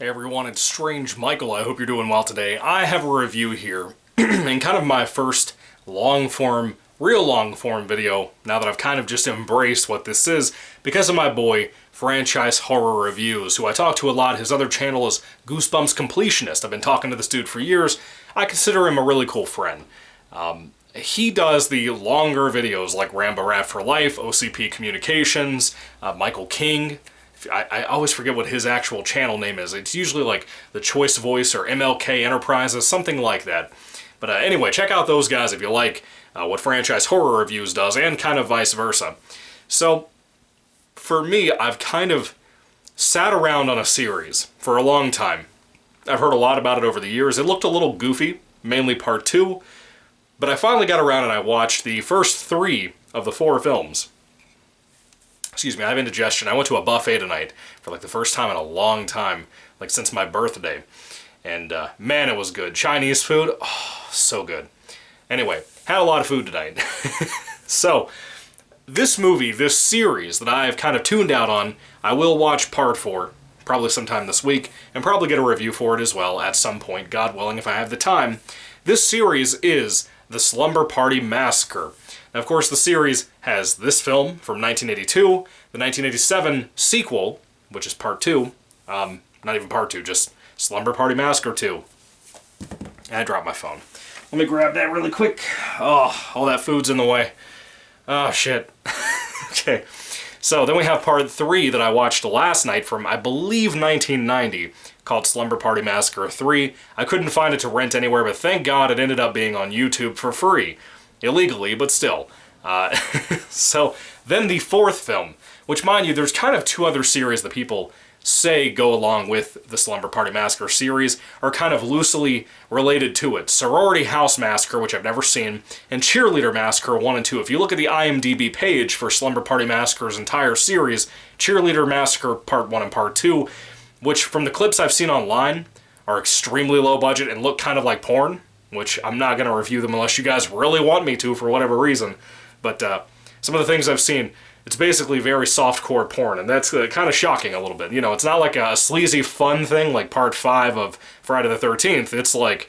Hey everyone, it's Strange Michael. I hope you're doing well today. I have a review here, and kind of my first real long-form video, now that I've kind of just embraced what this is, because of my boy, Franchise Horror Reviews, who I talk to a lot. His other channel is Goosebumps Completionist. I've been talking to this dude for years. I consider him a really cool friend. He does the longer videos like Rambo Rat for Life, OCP Communications, Michael King. I always forget what his actual channel name is. It's usually like The Choice Voice or MLK Enterprises, something like that. But anyway, check out those guys if you like what Franchise Horror Reviews does, and kind of vice versa. So, for me, I've kind of sat around on a series for a long time. I've heard a lot about it over the years. It looked a little goofy, mainly part 2, but I finally got around and I watched the first 3 of the 4 films. Excuse me, I have indigestion. I went to a buffet tonight for like the first time in a long time, like since my birthday. And man, it was good. Chinese food, oh, so good. Anyway, had a lot of food tonight. So, this movie, this series that I've kind of tuned out on, I will watch part 4, probably sometime this week, and probably get a review for it as well at some point, God willing, if I have the time. This series is the Slumber Party Massacre. Now, of course, the series has this film from 1982, the 1987 sequel, which is part 2, not even part 2, just Slumber Party Massacre 2. I dropped my phone. Let me grab that really quick. Oh, all that food's in the way. Oh, shit. Okay, so then we have part 3 that I watched last night from, I believe, 1990, called Slumber Party Massacre 3. I couldn't find it to rent anywhere, but thank God it ended up being on YouTube for free. Illegally, but still. So, then the 4th film, which, mind you, there's kind of 2 other series that people say go along with the Slumber Party Massacre series, are kind of loosely related to it. Sorority House Massacre, which I've never seen, and Cheerleader Massacre 1 and 2. If you look at the IMDb page for Slumber Party Massacre's entire series, Cheerleader Massacre Part 1 and Part 2, which from the clips I've seen online, are extremely low budget and look kind of like porn, which I'm not going to review them unless you guys really want me to for whatever reason. But some of the things I've seen, it's basically very softcore porn, and that's kind of shocking a little bit. You know, it's not like a sleazy fun thing like Part 5 of Friday the 13th. It's like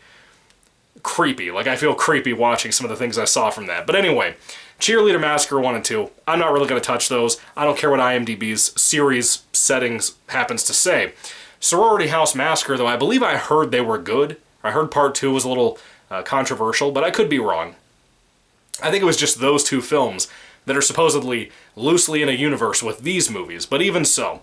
creepy. Like, I feel creepy watching some of the things I saw from that. But anyway, Cheerleader Massacre 1 and 2, I'm not really going to touch those. I don't care what IMDb's series settings happens to say. Sorority House Massacre, though, I believe I heard they were good. I heard Part 2 was a little controversial, but I could be wrong. I think it was just those 2 films that are supposedly loosely in a universe with these movies, but even so,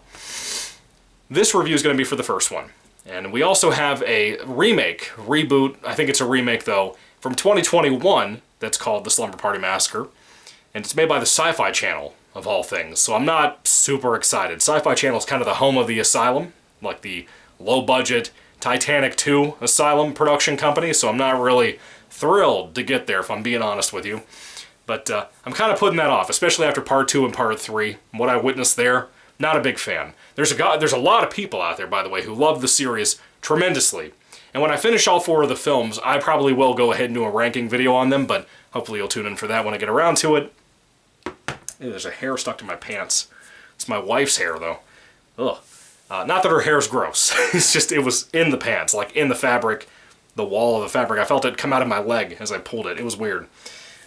this review is going to be for the first one. And we also have a reboot, I think it's a remake though, from 2021 that's called The Slumber Party Massacre, and it's made by the Sci-Fi Channel, of all things, so I'm not super excited. Sci-Fi Channel is kind of the home of the Asylum, like the low-budget Titanic 2 Asylum production company, so I'm not really thrilled to get there, if I'm being honest with you. But I'm kind of putting that off, especially after Part 2 and Part 3. What I witnessed there, not a big fan. There's a lot of people out there, by the way, who love the series tremendously. And when I finish all 4 of the films, I probably will go ahead and do a ranking video on them, but hopefully you'll tune in for that when I get around to it. Ew, there's a hair stuck to my pants. It's my wife's hair, though. Ugh. Not that her hair's gross. It's just, it was in the pants, like in the fabric, the wall of the fabric. I felt it come out of my leg as I pulled it. It was weird.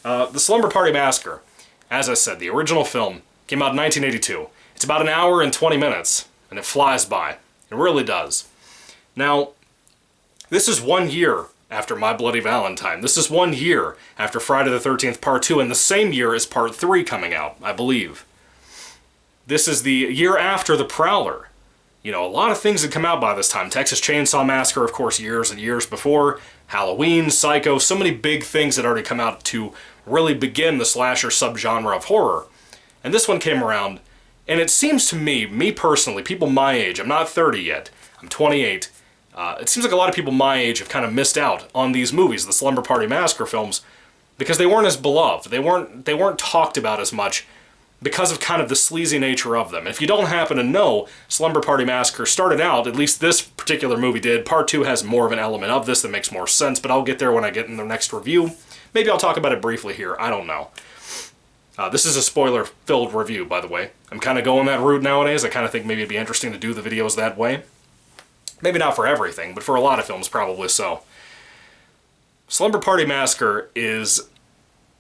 The Slumber Party Massacre, as I said, the original film, came out in 1982. It's about an hour and 20 minutes, and it flies by. It really does. Now, this is 1 year after My Bloody Valentine. This is 1 year after Friday the 13th Part 2, and the same year as Part 3 coming out, I believe. This is the year after The Prowler. You know, a lot of things had come out by this time. Texas Chainsaw Massacre, of course, years and years before. Halloween, Psycho, so many big things had already come out to really begin the slasher subgenre of horror. And this one came around, and it seems to me personally, people my age, I'm not 30 yet, I'm 28, it seems like a lot of people my age have kind of missed out on these movies, the Slumber Party Massacre films, because they weren't as beloved. They weren't talked about as much because of kind of the sleazy nature of them. If you don't happen to know, Slumber Party Massacre started out, at least this particular movie did. Part 2 has more of an element of this that makes more sense, but I'll get there when I get in the next review. Maybe I'll talk about it briefly here, I don't know. This is a spoiler-filled review, by the way. I'm kind of going that route nowadays. I kind of think maybe it'd be interesting to do the videos that way. Maybe not for everything, but for a lot of films, probably so. Slumber Party Massacre is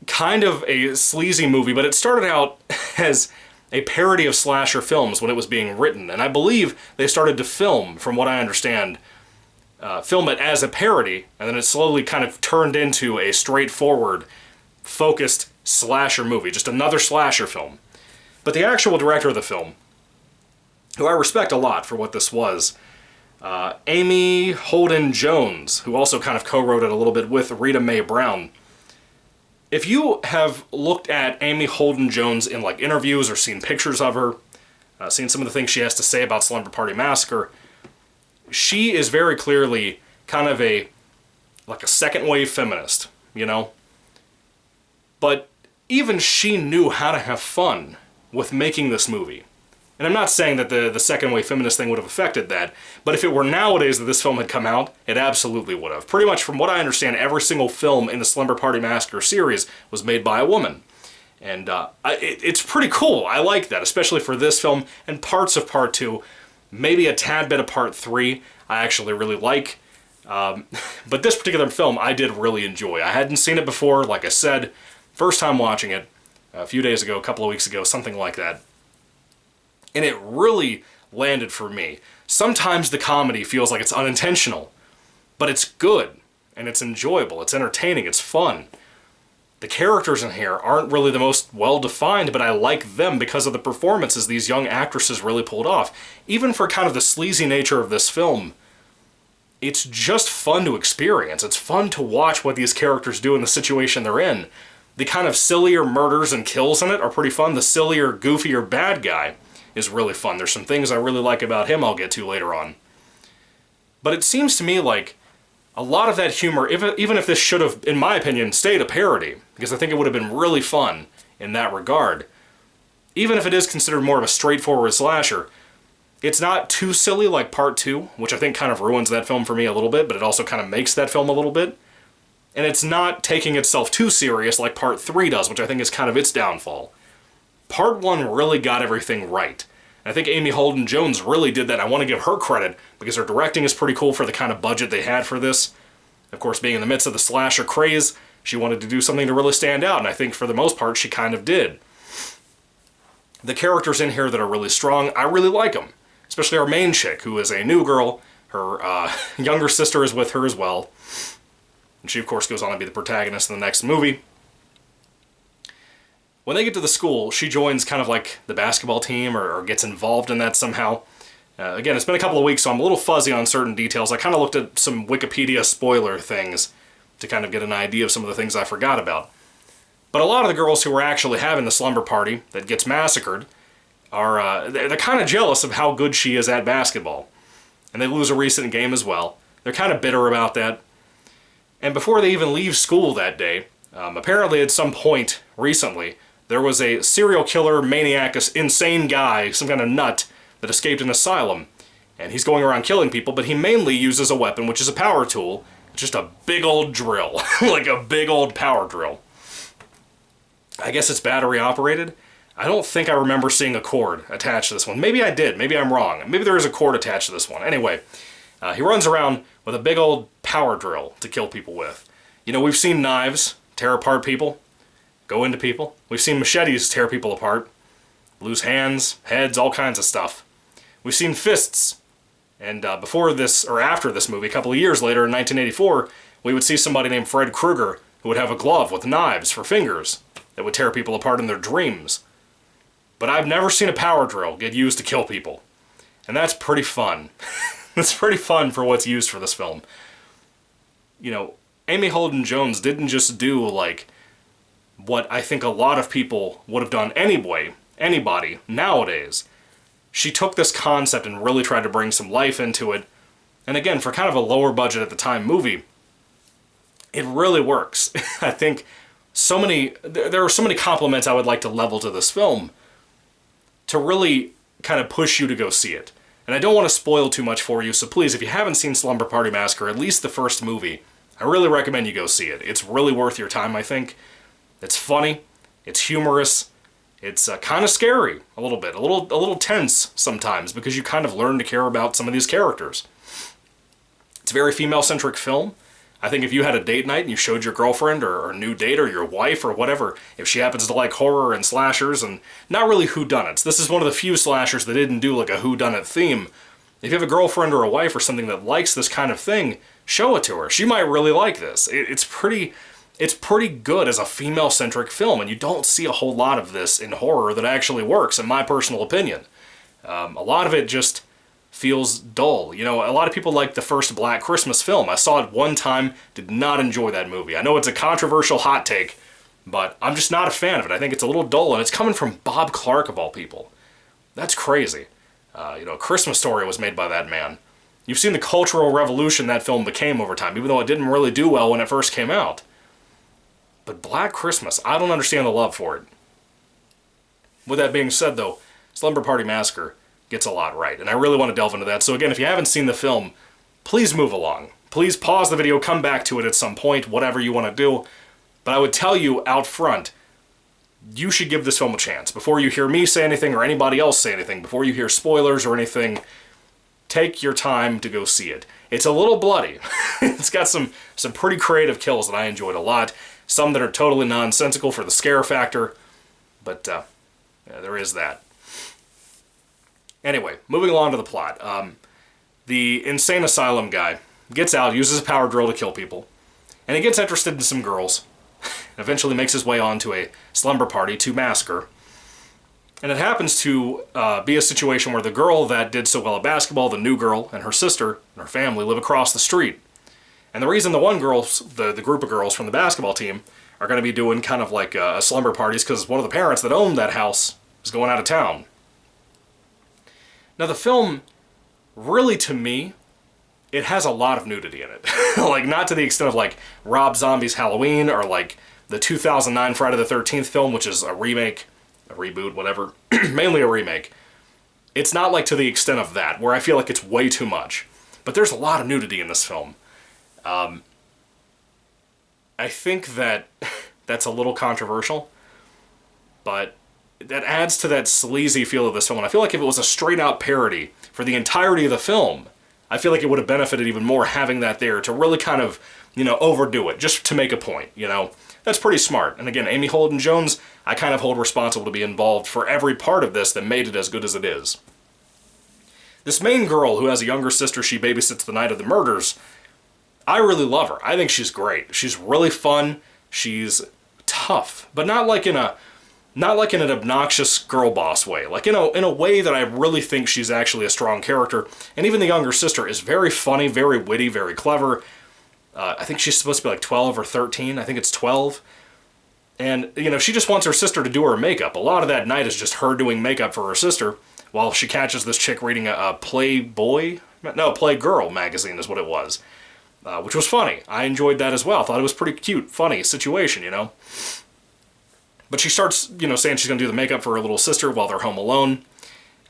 kind of a sleazy movie, but it started out as a parody of slasher films when it was being written, and I believe they started to film, from what I understand, film it as a parody, and then it slowly kind of turned into a straightforward, focused slasher movie, just another slasher film. But the actual director of the film, who I respect a lot for what this was, Amy Holden Jones, who also kind of co-wrote it a little bit with Rita Mae Brown. If you have looked at Amy Holden Jones in like interviews or seen pictures of her, seen some of the things she has to say about Slumber Party Massacre, she is very clearly kind of a second wave feminist, you know? But even she knew how to have fun with making this movie. And I'm not saying that the second wave feminist thing would have affected that, but if it were nowadays that this film had come out, it absolutely would have. Pretty much from what I understand, every single film in the Slumber Party Massacre series was made by a woman. And it's pretty cool. I like that, especially for this film and parts of Part 2. Maybe a tad bit of Part 3 I actually really like. But this particular film I did really enjoy. I hadn't seen it before, like I said. First time watching it a few days ago, a couple of weeks ago, something like that. And it really landed for me. Sometimes the comedy feels like it's unintentional, but it's good, and it's enjoyable, it's entertaining, it's fun. The characters in here aren't really the most well-defined, but I like them because of the performances these young actresses really pulled off. Even for kind of the sleazy nature of this film, it's just fun to experience. It's fun to watch what these characters do in the situation they're in. The kind of sillier murders and kills in it are pretty fun. The sillier, goofier bad guy is really fun. There's some things I really like about him I'll get to later on. But it seems to me like a lot of that humor, even if this should have, in my opinion, stayed a parody, because I think it would have been really fun in that regard, even if it is considered more of a straightforward slasher, it's not too silly like Part 2, which I think kind of ruins that film for me a little bit, but it also kind of makes that film a little bit. And it's not taking itself too serious like Part 3 does, which I think is kind of its downfall. Part 1 really got everything right. And I think Amy Holden Jones really did that. I want to give her credit because her directing is pretty cool for the kind of budget they had for this. Of course, being in the midst of the slasher craze, she wanted to do something to really stand out, and I think for the most part she kind of did. The characters in here that are really strong, I really like them. Especially our main chick, who is a new girl. Her younger sister is with her as well. And she, of course, goes on to be the protagonist in the next movie. When they get to the school, she joins kind of like the basketball team or gets involved in that somehow. Again, it's been a couple of weeks, so I'm a little fuzzy on certain details. I kind of looked at some Wikipedia spoiler things to kind of get an idea of some of the things I forgot about. But a lot of the girls who are actually having the slumber party that gets massacred are they're kind of jealous of how good she is at basketball. And they lose a recent game as well. They're kind of bitter about that. And before they even leave school that day, apparently at some point recently, there was a serial killer, maniac, insane guy, some kind of nut, that escaped an asylum. And he's going around killing people, but he mainly uses a weapon, which is a power tool. It's just a big old drill. Like a big old power drill. I guess it's battery operated. I don't think I remember seeing a cord attached to this one. Maybe I did. Maybe I'm wrong. Maybe there is a cord attached to this one. Anyway, he runs around with a big old power drill to kill people with. You know, we've seen knives tear apart people, go into people. We've seen machetes tear people apart, lose hands, heads, all kinds of stuff. We've seen fists. And before this, or after this movie, a couple of years later in 1984, we would see somebody named Fred Krueger who would have a glove with knives for fingers that would tear people apart in their dreams. But I've never seen a power drill get used to kill people. And that's pretty fun. That's pretty fun for what's used for this film. You know, Amy Holden Jones didn't just do, like, what I think a lot of people would have done anyway, anybody, nowadays. She took this concept and really tried to bring some life into it. And again, for kind of a lower budget at the time movie, it really works. I think there are so many compliments I would like to level to this film to really kind of push you to go see it. And I don't want to spoil too much for you, so please, if you haven't seen Slumber Party Massacre, at least the first movie, I really recommend you go see it. It's really worth your time, I think. It's funny, it's humorous, it's kind of scary a little bit, a little tense sometimes, because you kind of learn to care about some of these characters. It's a very female-centric film. I think if you had a date night and you showed your girlfriend or new date or your wife or whatever, if she happens to like horror and slashers and not really whodunits, this is one of the few slashers that didn't do like a whodunit theme. If you have a girlfriend or a wife or something that likes this kind of thing, show it to her. She might really like this. It's pretty good as a female-centric film, and you don't see a whole lot of this in horror that actually works, in my personal opinion. A lot of it just feels dull. You know, a lot of people like the first Black Christmas film. I saw it one time, did not enjoy that movie. I know it's a controversial hot take, but I'm just not a fan of it. I think it's a little dull, and it's coming from Bob Clark, of all people. That's crazy. You know, Christmas Story was made by that man. You've seen the cultural revolution that film became over time, even though it didn't really do well when it first came out. But Black Christmas, I don't understand the love for it. With that being said, though, Slumber Party Massacre gets a lot right, and I really want to delve into that. So again, if you haven't seen the film, please move along. Please pause the video, come back to it at some point, whatever you want to do. But I would tell you out front, you should give this film a chance. Before you hear me say anything or anybody else say anything, before you hear spoilers or anything, take your time to go see it. It's a little bloody. It's got some pretty creative kills that I enjoyed a lot. Some that are totally nonsensical for the scare factor. But yeah, there is that. Anyway, moving along to the plot. The insane asylum guy gets out, uses a power drill to kill people, and he gets interested in some girls, and eventually makes his way onto a slumber party to massacre. And it happens to be a situation where the girl that did so well at basketball, the new girl, and her sister and her family live across the street. And the reason the one girl, the group of girls from the basketball team, are going to be doing kind of like a slumber party is because one of the parents that owned that house is going out of town. Now the film, really to me, it has a lot of nudity in it. Like, not to the extent of like Rob Zombie's Halloween or like the 2009 Friday the 13th film, which is a remake, a reboot, whatever, mainly a remake. It's not like to the extent of that, where I feel like it's way too much. But there's a lot of nudity in this film. I think that that's a little controversial, but that adds to that sleazy feel of this film. And I feel like if it was a straight-out parody for the entirety of the film, I feel like it would have benefited even more having that there to really kind of, you know, overdo it, just to make a point, you know? That's pretty smart. And again, Amy Holden-Jones, I kind of hold responsible to be involved for every part of this that made it as good as it is. This main girl who has a younger sister she babysits the night of the murders, I really love her. I think she's great. She's really fun. She's tough, but not like in an obnoxious girl boss way. Like in a way that I really think she's actually a strong character. And even the younger sister is very funny, very witty, very clever. I think she's supposed to be like 12 or 13. I think it's 12. And, you know, she just wants her sister to do her makeup. A lot of that night is just her doing makeup for her sister while she catches this chick reading a Playgirl magazine is what it was. Which was funny. I enjoyed that as well. Thought it was pretty cute, funny situation, you know. But she starts, you know, saying she's going to do the makeup for her little sister while they're home alone.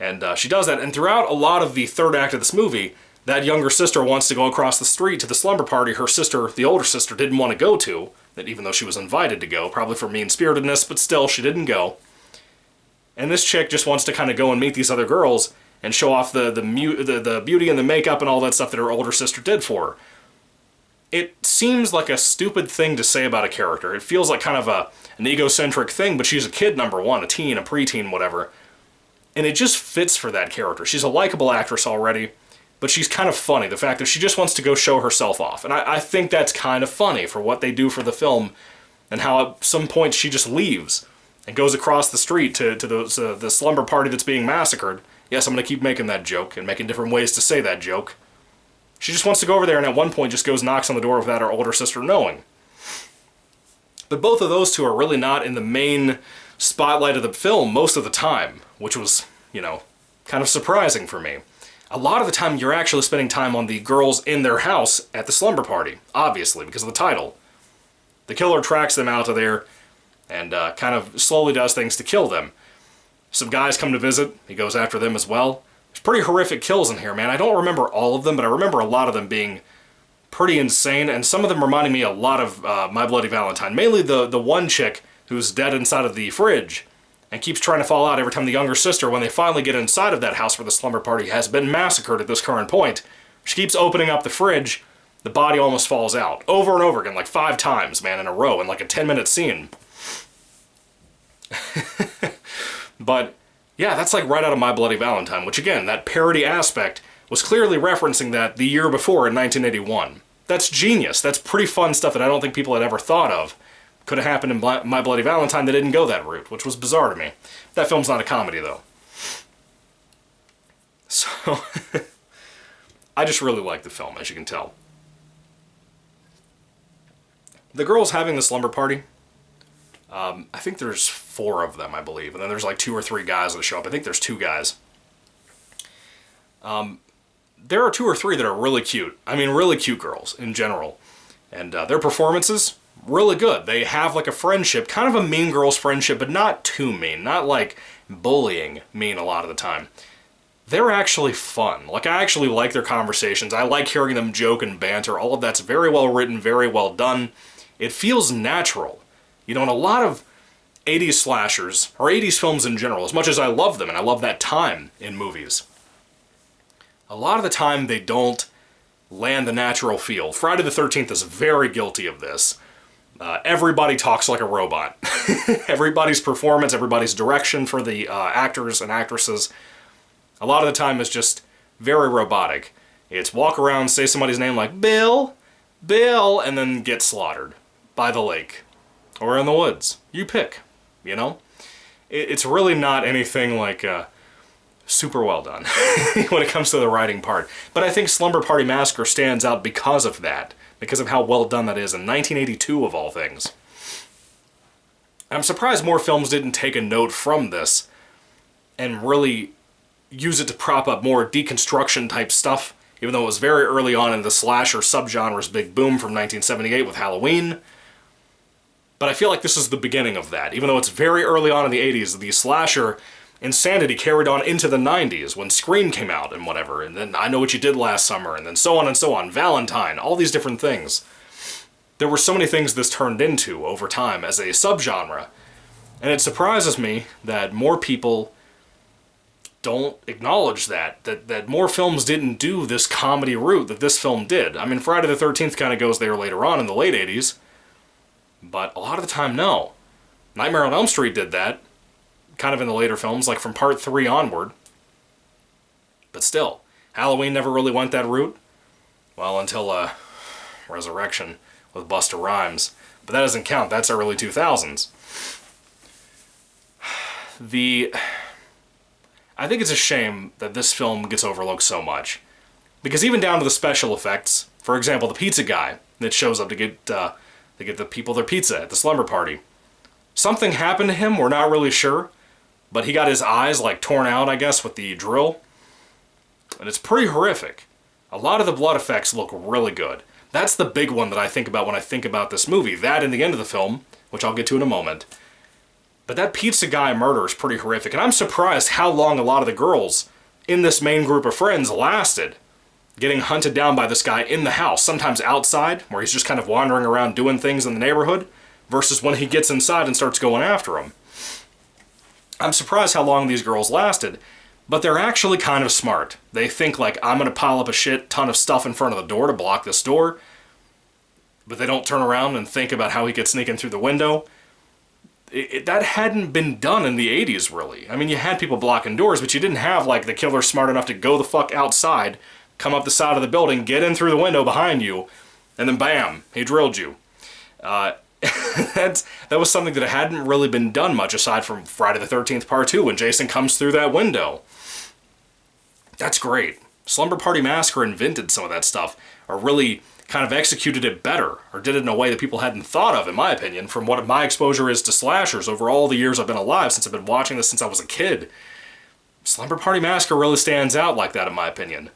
And she does that. And throughout a lot of the third act of this movie, that younger sister wants to go across the street to the slumber party her sister, the older sister, didn't want to go to. That even though she was invited to go, probably for mean-spiritedness, but still, she didn't go. And this chick just wants to kind of go and meet these other girls and show off the beauty and the makeup and all that stuff that her older sister did for her. It seems like a stupid thing to say about a character. It feels like kind of an egocentric thing, but she's a kid, number one, a teen, a preteen, whatever. And it just fits for that character. She's a likable actress already, but she's kind of funny. The fact that she just wants to go show herself off. And I think that's kind of funny for what they do for the film, and how at some point she just leaves and goes across the street to the slumber party that's being massacred. Yes, I'm going to keep making that joke and making different ways to say that joke. She just wants to go over there and at one point just goes knocks on the door without her older sister knowing. But both of those two are really not in the main spotlight of the film most of the time, which was, you know, kind of surprising for me. A lot of the time you're actually spending time on the girls in their house at the slumber party, obviously, because of the title. The killer tracks them out of there and kind of slowly does things to kill them. Some guys come to visit, he goes after them as well. There's pretty horrific kills in here, man. I don't remember all of them, but I remember a lot of them being pretty insane, and some of them reminding me a lot of My Bloody Valentine. Mainly the one chick who's dead inside of the fridge and keeps trying to fall out every time the younger sister, when they finally get inside of that house where the slumber party has been massacred at this current point, she keeps opening up the fridge the body almost falls out. Over and over again, like 5 times, man, in a row, in like a 10-minute scene. But, yeah, that's like right out of My Bloody Valentine, which again, that parody aspect was clearly referencing that the year before in 1981. That's genius. That's pretty fun stuff that I don't think people had ever thought of. Could have happened in My Bloody Valentine. They didn't go that route, which was bizarre to me. That film's not a comedy, though. So, I just really like the film, as you can tell. The girls having the slumber party, I think there's 4 of them, I believe. And then there's like 2 or 3 guys that show up. I think there's 2 guys. There are 2 or 3 that are really cute. I mean, really cute girls in general. And their performances, really good. They have like a friendship, kind of a Mean Girls friendship, but not too mean. Not like bullying mean a lot of the time. They're actually fun. Like, I actually like their conversations. I like hearing them joke and banter. All of that's very well written, very well done. It feels natural. You know, in a lot of 80s slashers, or 80s films in general, as much as I love them, and I love that time in movies, a lot of the time they don't land the natural feel. Friday the 13th is very guilty of this. Everybody talks like a robot. Everybody's performance, everybody's direction for the actors and actresses, a lot of the time is just very robotic. It's walk around, say somebody's name like Bill, Bill, and then get slaughtered by the lake or in the woods. You pick, you know? It's really not anything like super well done when it comes to the writing part. But I think Slumber Party Massacre stands out because of that, because of how well done that is in 1982 of all things. I'm surprised more films didn't take a note from this and really use it to prop up more deconstruction type stuff, even though it was very early on in the slasher subgenre's big boom from 1978 with Halloween. But I feel like this is the beginning of that. Even though it's very early on in the 80s, the slasher insanity carried on into the 90s when Scream came out and whatever, and then I Know What You Did Last Summer, and then so on, Valentine, all these different things. There were so many things this turned into over time as a subgenre, and it surprises me that more people don't acknowledge that more films didn't do this comedy route that this film did. I mean, Friday the 13th kind of goes there later on in the late 80s, but a lot of the time, no. Nightmare on Elm Street did that, kind of in the later films, like from Part 3 onward. But still, Halloween never really went that route. Well, until Resurrection with Busta Rhymes. But that doesn't count, that's early 2000s. I think it's a shame that this film gets overlooked so much. Because even down to the special effects, for example, the pizza guy that shows up to get the people their pizza at the slumber party. Something happened to him, we're not really sure, but he got his eyes like torn out, I guess, with the drill. And it's pretty horrific. A lot of the blood effects look really good. That's the big one that I think about when I think about this movie. That and the end of the film, which I'll get to in a moment. But that pizza guy murder is pretty horrific, and I'm surprised how long a lot of the girls in this main group of friends lasted. Getting hunted down by this guy in the house, sometimes outside, where he's just kind of wandering around doing things in the neighborhood, versus when he gets inside and starts going after him. I'm surprised how long these girls lasted, but they're actually kind of smart. They think like, I'm going to pile up a shit ton of stuff in front of the door to block this door, but they don't turn around and think about how he gets sneaking through the window. That hadn't been done in the 80s, really. I mean, you had people blocking doors, but you didn't have, like, the killer smart enough to go the fuck outside, come up the side of the building, get in through the window behind you, and then bam, he drilled you. That was something that hadn't really been done much, aside from Friday the 13th Part 2, when Jason comes through that window. That's great. Slumber Party Massacre invented some of that stuff, or really kind of executed it better, or did it in a way that people hadn't thought of, in my opinion, from what my exposure is to slashers over all the years I've been alive, since I've been watching this since I was a kid. Slumber Party Massacre really stands out like that, in my opinion.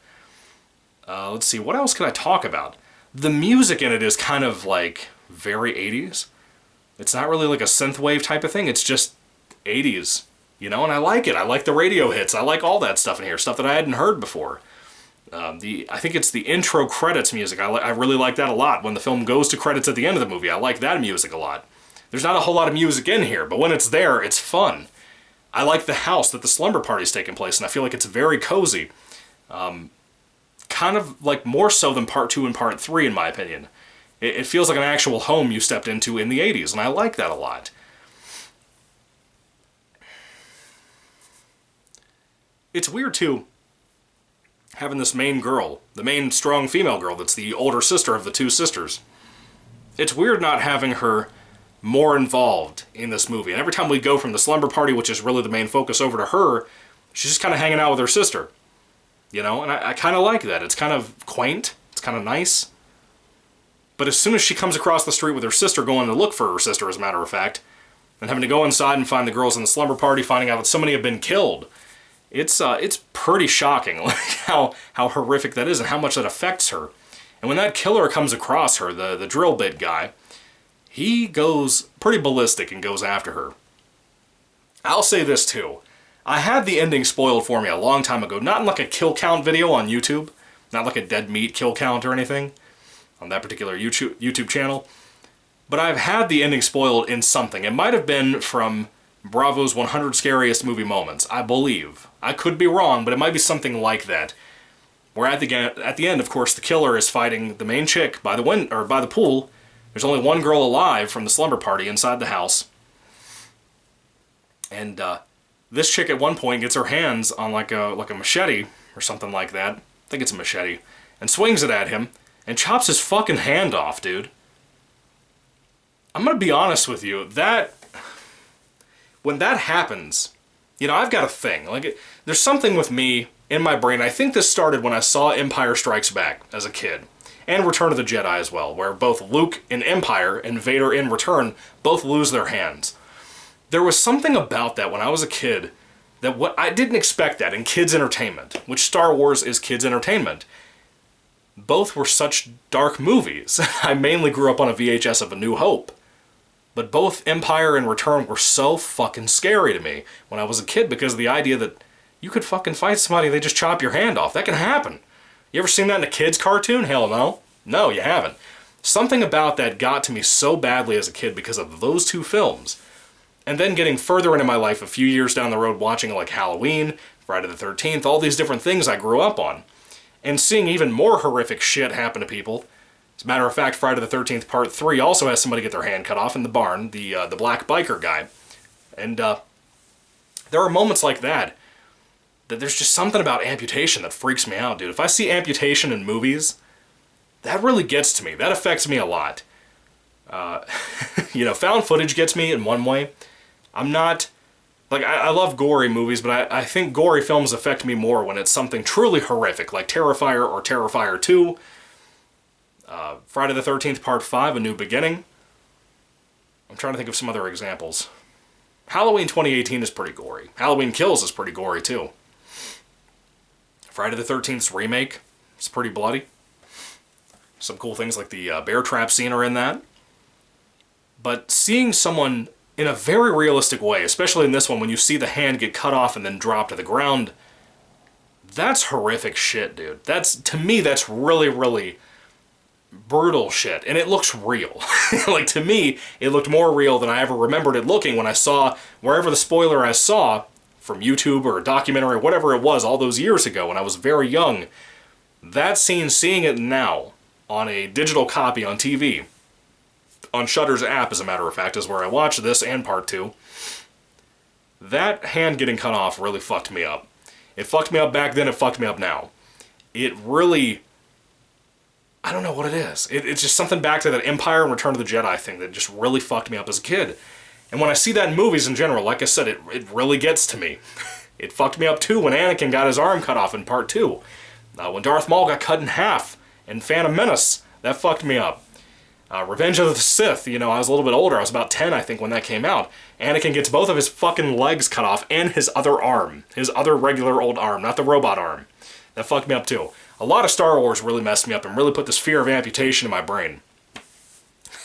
Let's see, what else can I talk about? The music in it is kind of like very 80s. It's not really like a synthwave type of thing, it's just 80s, you know, and I like it. I like the radio hits, I like all that stuff in here, stuff that I hadn't heard before. I think it's the intro credits music. I really like that a lot. When the film goes to credits at the end of the movie, I like that music a lot. There's not a whole lot of music in here, but when it's there, it's fun. I like the house that the slumber party's taking place in. I feel like it's very cozy. kind of like more so than part 2 and part 3 in my opinion. It feels like an actual home you stepped into in the 80s, and I like that a lot. It's weird too, having this main girl, the main strong female girl that's the older sister of the two sisters. It's weird not having her more involved in this movie. And every time we go from the slumber party, which is really the main focus, over to her, she's just kind of hanging out with her sister. You know, and I kind of like that. It's kind of quaint. It's kind of nice. But as soon as she comes across the street with her sister, going to look for her sister, as a matter of fact, and having to go inside and find the girls in the slumber party, finding out that so many have been killed, it's pretty shocking, like how horrific that is and how much that affects her. And when that killer comes across her, the drill bit guy, he goes pretty ballistic and goes after her. I'll say this too. I had the ending spoiled for me a long time ago, not in like a kill count video on YouTube, not like a dead meat kill count or anything on that particular YouTube channel, but I've had the ending spoiled in something. It might have been from Bravo's 100 Scariest Movie Moments, I believe. I could be wrong, but it might be something like that. Where at the end, of course, the killer is fighting the main chick by the pool. There's only one girl alive from the slumber party inside the house. And this chick at one point gets her hands on like a machete or something like that. I think it's a machete. And swings it at him and chops his fucking hand off, dude. I'm gonna be honest with you, when that happens, you know, I've got a thing. Like, there's something with me in my brain. I think this started when I saw Empire Strikes Back as a kid. And Return of the Jedi as well, where both Luke in Empire and Vader in Return both lose their hands. There was something about that when I was a kid that I didn't expect that in kids' entertainment, which Star Wars is kids' entertainment. Both were such dark movies. I mainly grew up on a VHS of A New Hope. But both Empire and Return were so fucking scary to me when I was a kid because of the idea that you could fucking fight somebody and they just chop your hand off. That can happen. You ever seen that in a kid's cartoon? Hell no. No, you haven't. Something about that got to me so badly as a kid because of those two films. And then getting further into my life a few years down the road, watching like Halloween, Friday the 13th, all these different things I grew up on. And seeing even more horrific shit happen to people. As a matter of fact, Friday the 13th Part 3 also has somebody get their hand cut off in the barn, the black biker guy. And there are moments like that there's just something about amputation that freaks me out, dude. If I see amputation in movies, that really gets to me. That affects me a lot. You know, found footage gets me in one way. I'm not... Like, I love gory movies, but I think gory films affect me more when it's something truly horrific, like Terrifier or Terrifier 2, Friday the 13th Part 5, A New Beginning. I'm trying to think of some other examples. Halloween 2018 is pretty gory. Halloween Kills is pretty gory, too. Friday the 13th's remake is pretty bloody. Some cool things like the bear trap scene are in that. But seeing someone in a very realistic way, especially in this one, when you see the hand get cut off and then drop to the ground, that's horrific shit, dude. To me, that's really, really brutal shit. And it looks real. Like, to me, it looked more real than I ever remembered it looking when I saw, wherever the spoiler I saw, from YouTube or a documentary or whatever it was all those years ago when I was very young, that scene, seeing it now on a digital copy on TV, on Shudder's app, as a matter of fact, is where I watched this and Part 2. That hand getting cut off really fucked me up. It fucked me up back then, it fucked me up now. It really... I don't know what it is. It's just something back to that Empire and Return of the Jedi thing that just really fucked me up as a kid. And when I see that in movies in general, like I said, it really gets to me. It fucked me up too when Anakin got his arm cut off in Part 2. When Darth Maul got cut in half in Phantom Menace, that fucked me up. Revenge of the Sith, you know, I was a little bit older. I was about 10, I think, when that came out. Anakin gets both of his fucking legs cut off and his other arm. His other regular old arm, not the robot arm. That fucked me up too. A lot of Star Wars really messed me up and really put this fear of amputation in my brain.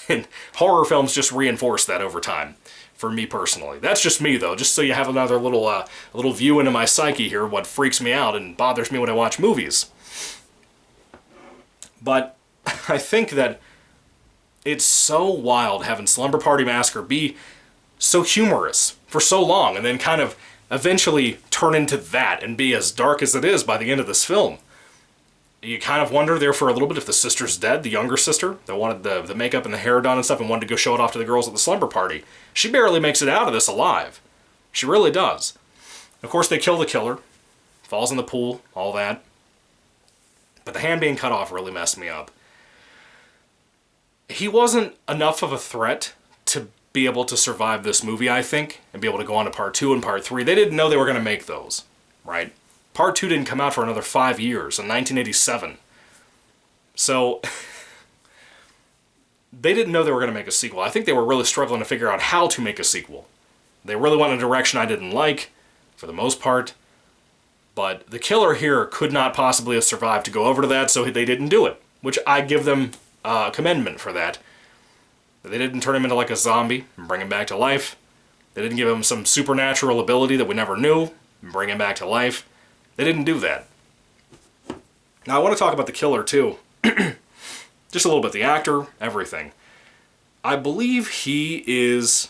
And horror films just reinforce that over time, for me personally. That's just me, though, just so you have another little view into my psyche here, what freaks me out and bothers me when I watch movies. But I think that it's so wild having Slumber Party Massacre be so humorous for so long and then kind of eventually turn into that and be as dark as it is by the end of this film. You kind of wonder there for a little bit if the sister's dead, the younger sister that wanted the makeup and the hair done and stuff and wanted to go show it off to the girls at the slumber party. She barely makes it out of this alive. She really does. Of course, they kill the killer. Falls in the pool, all that. But the hand being cut off really messed me up. He wasn't enough of a threat to be able to survive this movie, I think, and be able to go on to part 2 and part 3. They didn't know they were going to make those, right? Part 2 didn't come out for another 5 years, in 1987. So, they didn't know they were going to make a sequel. I think they were really struggling to figure out how to make a sequel. They really went in a direction I didn't like, for the most part. But the killer here could not possibly have survived to go over to that, so they didn't do it. Which I give them commendment for that. They didn't turn him into like a zombie and bring him back to life. They didn't give him some supernatural ability that we never knew and bring him back to life. They didn't do that. Now I want to talk about the killer too. Just a little bit. The actor, everything. I believe he is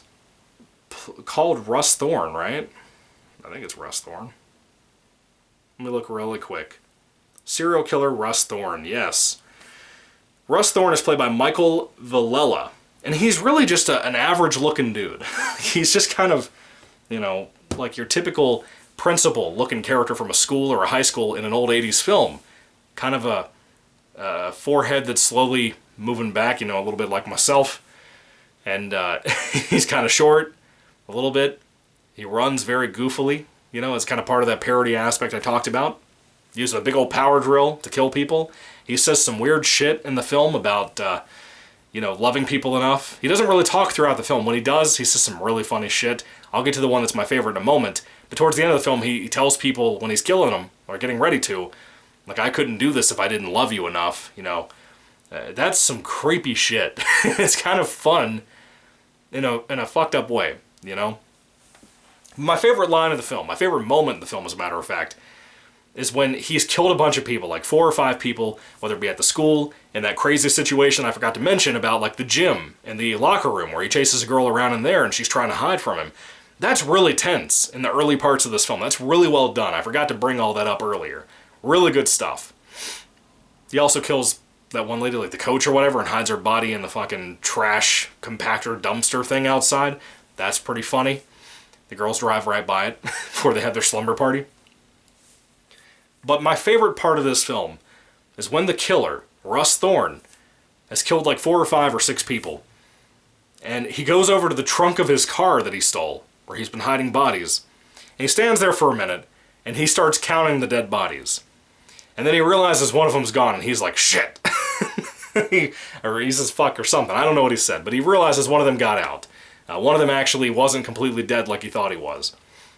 called Russ Thorne, right? I think it's Russ Thorne. Let me look really quick. Serial killer Russ Thorne, yes. Russ Thorne is played by Michael Villela. And he's really just an average-looking dude. He's just kind of, you know, like your typical principal-looking character from a school or a high school in an old 80s film. Kind of a forehead that's slowly moving back, you know, a little bit like myself. And he's kind of short, a little bit. He runs very goofily. You know, it's kind of part of that parody aspect I talked about. Uses a big old power drill to kill people. He says some weird shit in the film about, you know, loving people enough. He doesn't really talk throughout the film. When he does, he says some really funny shit. I'll get to the one that's my favorite in a moment. But towards the end of the film, he tells people when he's killing them, or getting ready to, like, I couldn't do this if I didn't love you enough, you know. That's some creepy shit. It's kind of fun in a fucked up way, you know. My favorite line of the film, my favorite moment in the film, as a matter of fact, is when he's killed a bunch of people, like 4 or 5 people, whether it be at the school, in that crazy situation I forgot to mention about, like, the gym and the locker room where he chases a girl around in there and she's trying to hide from him. That's really tense in the early parts of this film. That's really well done. I forgot to bring all that up earlier. Really good stuff. He also kills that one lady, like the coach or whatever, and hides her body in the fucking trash compactor dumpster thing outside. That's pretty funny. The girls drive right by it before they have their slumber party. But my favorite part of this film is when the killer, Russ Thorne, has killed like 4 or 5 or 6 people. And he goes over to the trunk of his car that he stole, where he's been hiding bodies. And he stands there for a minute, and he starts counting the dead bodies. And then he realizes one of them's gone, and he's like, shit. Or he says fuck or something. I don't know what he said, but he realizes one of them got out. One of them actually wasn't completely dead like he thought he was.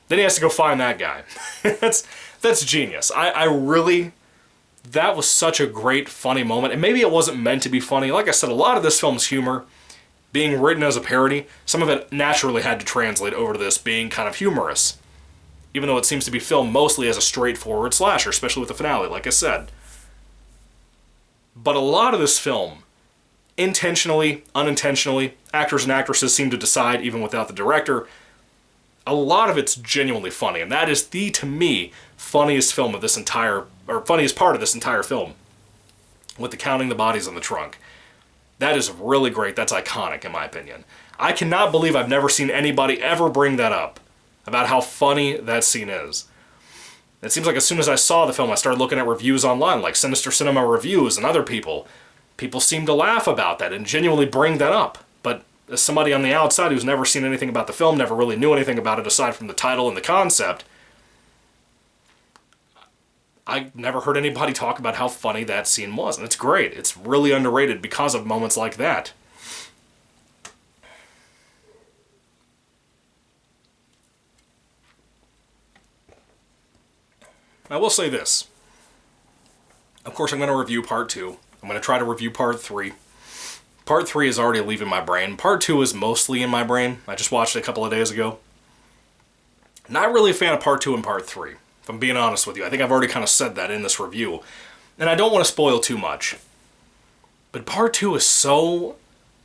Then he has to go find that guy. That's genius. I really... That was such a great, funny moment. And maybe it wasn't meant to be funny. Like I said, a lot of this film's humor, being written as a parody, some of it naturally had to translate over to this being kind of humorous. Even though it seems to be filmed mostly as a straightforward slasher, especially with the finale, like I said. But a lot of this film, intentionally, unintentionally, actors and actresses seem to decide, even without the director, a lot of it's genuinely funny, and that is the, to me, funniest film of this entire, or funniest part of this entire film, with the counting the bodies in the trunk. That is really great. That's iconic, in my opinion. I cannot believe I've never seen anybody ever bring that up, about how funny that scene is. It seems like as soon as I saw the film, I started looking at reviews online, like Sinister Cinema Reviews and other people. People seem to laugh about that and genuinely bring that up. But as somebody on the outside who's never seen anything about the film, never really knew anything about it aside from the title and the concept, I never heard anybody talk about how funny that scene was. And it's great. It's really underrated because of moments like that. I will say this. Of course, I'm going to review Part 2. I'm going to try to review Part 3. Part 3 is already leaving my brain. Part 2 is mostly in my brain. I just watched it a couple of days ago. Not really a fan of Part 2 and Part 3, if I'm being honest with you. I think I've already kind of said that in this review. And I don't want to spoil too much. But Part 2 is so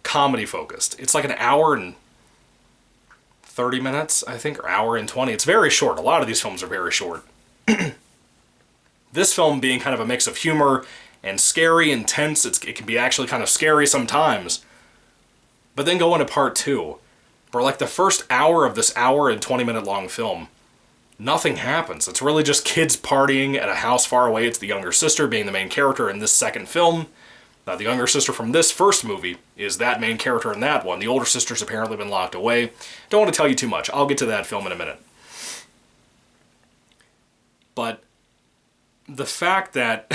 comedy-focused. It's like an hour and 30 minutes, I think, or hour and 20. It's very short. A lot of these films are very short. This film being kind of a mix of humor and scary and tense, it can be actually kind of scary sometimes. But then go into part 2, for like the first hour of this hour and 20-minute long film, nothing happens. It's really just kids partying at a house far away. It's the younger sister being the main character in this second film. Now, the younger sister from this first movie is that main character in that one. The older sister's apparently been locked away. Don't want to tell you too much. I'll get to that film in a minute. But the fact that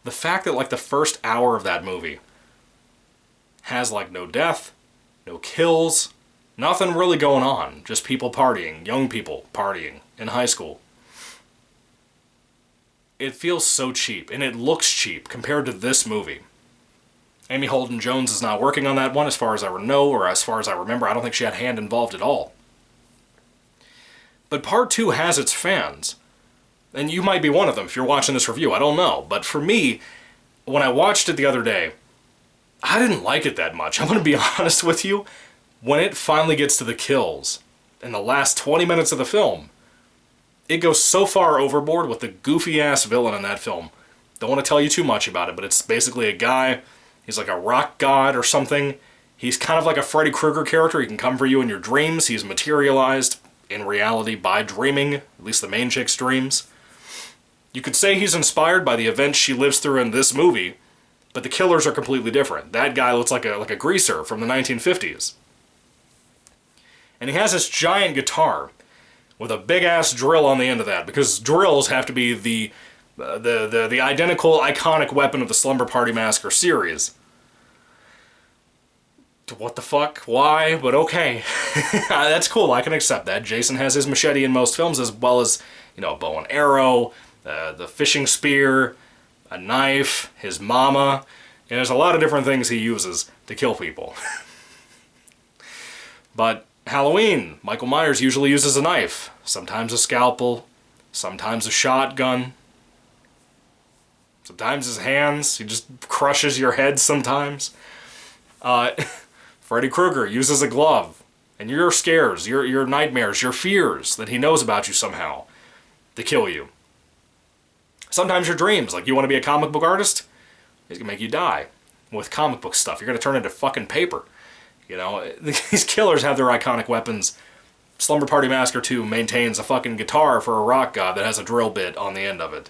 like the first hour of that movie has like no death, no kills, nothing really going on. Just people partying, young people partying in high school. It feels so cheap, and it looks cheap compared to this movie. Amy Holden-Jones is not working on that one as far as I know, or as far as I remember. I don't think she had a hand involved at all. But part 2 has its fans. And you might be one of them if you're watching this review, I don't know. But for me, when I watched it the other day, I didn't like it that much. I'm going to be honest with you. When it finally gets to the kills, in the last 20 minutes of the film, it goes so far overboard with the goofy-ass villain in that film. Don't want to tell you too much about it, but it's basically a guy. He's like a rock god or something. He's kind of like a Freddy Krueger character. He can come for you in your dreams. He's materialized in reality by dreaming, at least the main chick's dreams. You could say he's inspired by the events she lives through in this movie, but the killers are completely different. That guy looks like a greaser from the 1950s. And he has this giant guitar with a big-ass drill on the end of that, because drills have to be the identical, iconic weapon of the Slumber Party Massacre series. What the fuck? Why? But okay. That's cool, I can accept that. Jason has his machete in most films, as well as, you know, bow and arrow, the fishing spear, a knife, his mama. You know, there's a lot of different things he uses to kill people. But Halloween, Michael Myers usually uses a knife. Sometimes a scalpel, sometimes a shotgun. Sometimes his hands, he just crushes your head sometimes. Freddy Krueger uses a glove. And your scares, your nightmares, your fears that he knows about you somehow to kill you. Sometimes your dreams, like you want to be a comic book artist, he's going to make you die with comic book stuff. You're going to turn into fucking paper. You know, these killers have their iconic weapons. Slumber Party Massacre 2 maintains a fucking guitar for a rock god that has a drill bit on the end of it.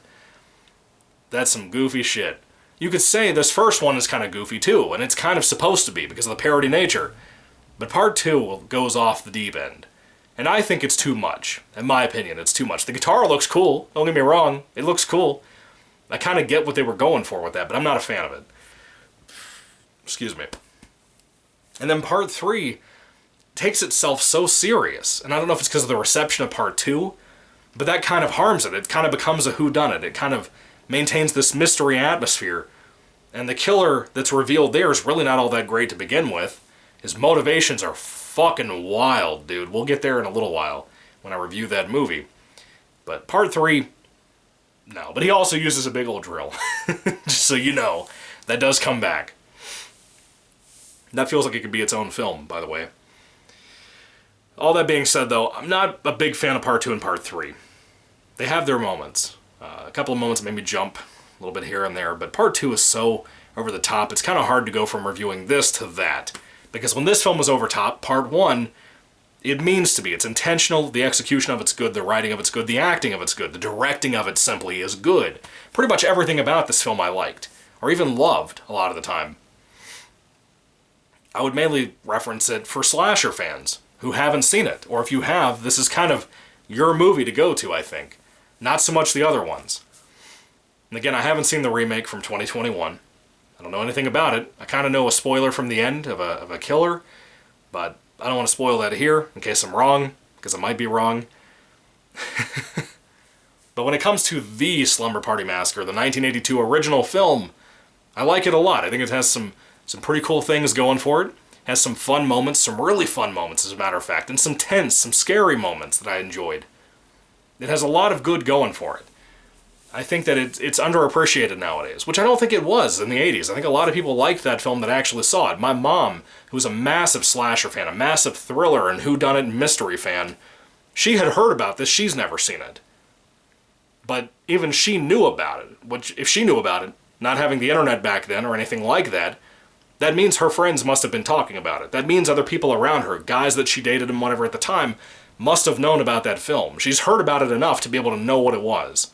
That's some goofy shit. You could say this first one is kind of goofy too, and it's kind of supposed to be because of the parody nature. But part 2 goes off the deep end. And I think it's too much. In my opinion, it's too much. The guitar looks cool, don't get me wrong. It looks cool. I kind of get what they were going for with that, but I'm not a fan of it. Excuse me. And then part 3 takes itself so serious. And I don't know if it's because of the reception of part 2, but that kind of harms it. It kind of becomes a whodunit. It kind of maintains this mystery atmosphere. And the killer that's revealed there is really not all that great to begin with. His motivations are fucking wild, dude. We'll get there in a little while when I review that movie. But part 3, no. But he also uses a big old drill. Just so you know, that does come back. That feels like it could be its own film, by the way. All that being said, though, I'm not a big fan of part 2 and part 3. They have their moments. A couple of moments made me jump a little bit here and there, but part 2 is so over the top, it's kind of hard to go from reviewing this to that. Because when this film was over top, part 1, it means to be. It's intentional, the execution of it's good, the writing of it's good, the acting of it's good, the directing of it simply is good. Pretty much everything about this film I liked, or even loved a lot of the time. I would mainly reference it for slasher fans who haven't seen it, or if you have, this is kind of your movie to go to, I think. Not so much the other ones. And again, I haven't seen the remake from 2021. I don't know anything about it. I kind of know a spoiler from the end of a killer, but I don't want to spoil that here in case I'm wrong, because I might be wrong. But when it comes to the Slumber Party Massacre, the 1982 original film, I like it a lot. I think it has some pretty cool things going for it. Has some fun moments, some really fun moments as a matter of fact, and some tense, some scary moments that I enjoyed. It has a lot of good going for it. I think that it's underappreciated nowadays, which I don't think it was in the 80s. I think a lot of people liked that film that actually saw it. My mom, who's a massive slasher fan, a massive thriller and whodunit mystery fan, she had heard about this, she's never seen it. But even she knew about it, which, if she knew about it, not having the internet back then or anything like that, that means her friends must have been talking about it. That means other people around her, guys that she dated and whatever at the time, must have known about that film. She's heard about it enough to be able to know what it was.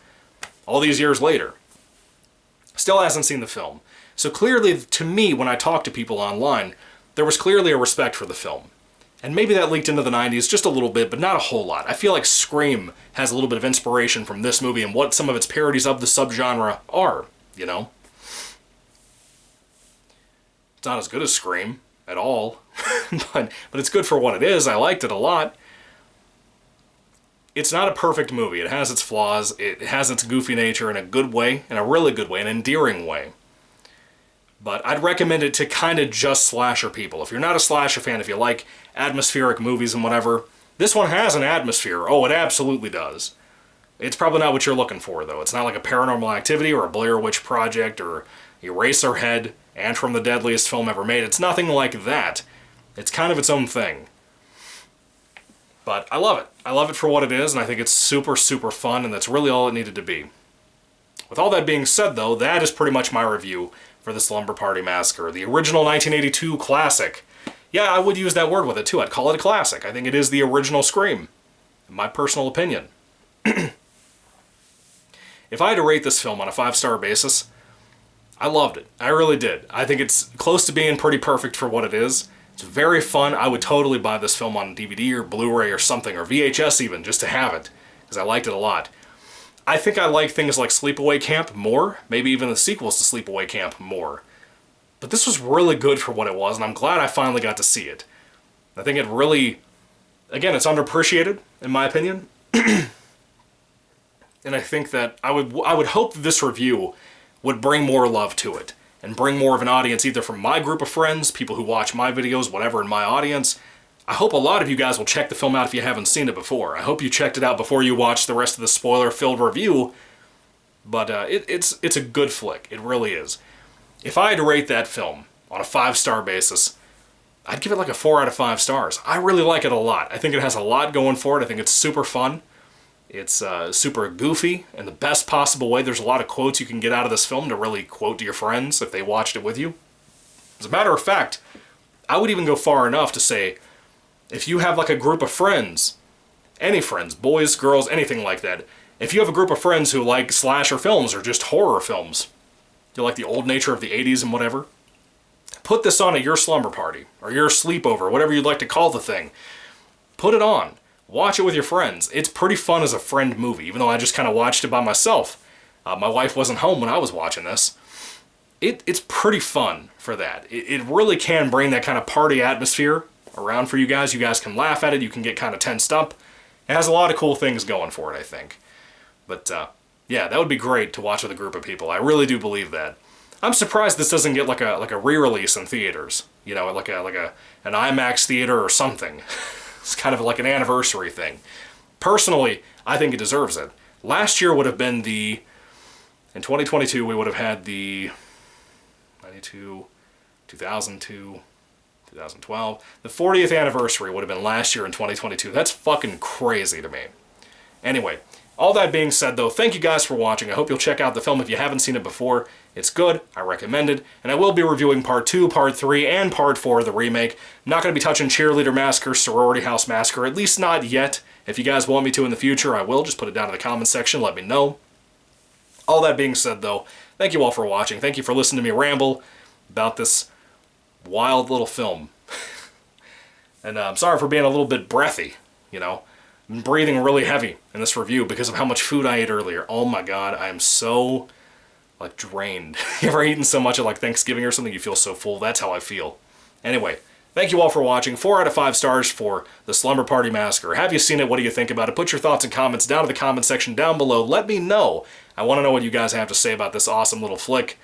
All these years later. Still hasn't seen the film. So clearly, to me, when I talk to people online, there was clearly a respect for the film. And maybe that leaked into the 90s just a little bit, but not a whole lot. I feel like Scream has a little bit of inspiration from this movie and what some of its parodies of the subgenre are, you know? It's not as good as Scream at all, but it's good for what it is. I liked it a lot. It's not a perfect movie. It has its flaws. It has its goofy nature in a good way, in a really good way, an endearing way. But I'd recommend it to kind of just slasher people. If you're not a slasher fan, if you like atmospheric movies and whatever, this one has an atmosphere. Oh, it absolutely does. It's probably not what you're looking for, though. It's not like a Paranormal Activity or a Blair Witch Project or Eraserhead, and from the deadliest film ever made. It's nothing like that. It's kind of its own thing. But I love it. I love it for what it is, and I think it's super, super fun, and that's really all it needed to be. With all that being said, though, that is pretty much my review for the Slumber Party Massacre, the original 1982 classic. Yeah, I would use that word with it, too. I'd call it a classic. I think it is the original Scream, in my personal opinion. If I had to rate this film on a 5-star basis, I loved it. I really did. I think it's close to being pretty perfect for what it is. It's very fun. I would totally buy this film on DVD or Blu-ray or something, or VHS even, just to have it, because I liked it a lot. I think I like things like Sleepaway Camp more, maybe even the sequels to Sleepaway Camp more. But this was really good for what it was, and I'm glad I finally got to see it. I think it really, again, it's underappreciated, in my opinion. And I think that I would hope that this review would bring more love to it, and bring more of an audience either from my group of friends, people who watch my videos, whatever in my audience. I hope a lot of you guys will check the film out if you haven't seen it before. I hope you checked it out before you watched the rest of the spoiler-filled review, but it's a good flick. It really is. If I had to rate that film on a 5-star basis, I'd give it like a 4 out of 5 stars. I really like it a lot. I think it has a lot going for it. I think it's super fun. It's super goofy in the best possible way. There's a lot of quotes you can get out of this film to really quote to your friends if they watched it with you. As a matter of fact, I would even go far enough to say, if you have like a group of friends, any friends, boys, girls, anything like that, if you have a group of friends who like slasher films or just horror films, you like the old nature of the 80s and whatever, put this on at your slumber party, or your sleepover, whatever you'd like to call the thing. Put it on. Watch it with your friends. It's pretty fun as a friend movie, even though I just kind of watched it by myself. My wife wasn't home when I was watching this. It's pretty fun for that. It really can bring that kind of party atmosphere around for you guys. You guys can laugh at it. You can get kind of tensed up. It has a lot of cool things going for it, I think. But yeah, that would be great to watch with a group of people. I really do believe that. I'm surprised this doesn't get like a re-release in theaters. You know, like an IMAX theater or something. It's kind of like an anniversary thing. Personally, I think it deserves it. Last year would have been in 2022 we would have had the 92, 2002, 2012. The 40th anniversary would have been last year in 2022. That's fucking crazy to me. Anyway, all that being said though, thank you guys for watching. I hope you'll check out the film if you haven't seen it before. It's good, I recommend it, and I will be reviewing Part 2, Part 3, and Part 4 of the remake. I'm not going to be touching Cheerleader Massacre, Sorority House Massacre, at least not yet. If you guys want me to in the future, I will. Just put it down in the comments section, let me know. All that being said though, thank you all for watching. Thank you for listening to me ramble about this wild little film. And I'm sorry for being a little bit breathy, you know. I'm breathing really heavy in this review because of how much food I ate earlier. Oh my god, I am so, like, drained. You ever eaten so much at, like, Thanksgiving or something, you feel so full? That's how I feel. Anyway, thank you all for watching. 4 out of 5 stars for the Slumber Party Massacre. Have you seen it? What do you think about it? Put your thoughts and comments down in the comment section down below. Let me know. I want to know what you guys have to say about this awesome little flick.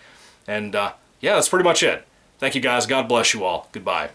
And, yeah, that's pretty much it. Thank you guys. God bless you all. Goodbye.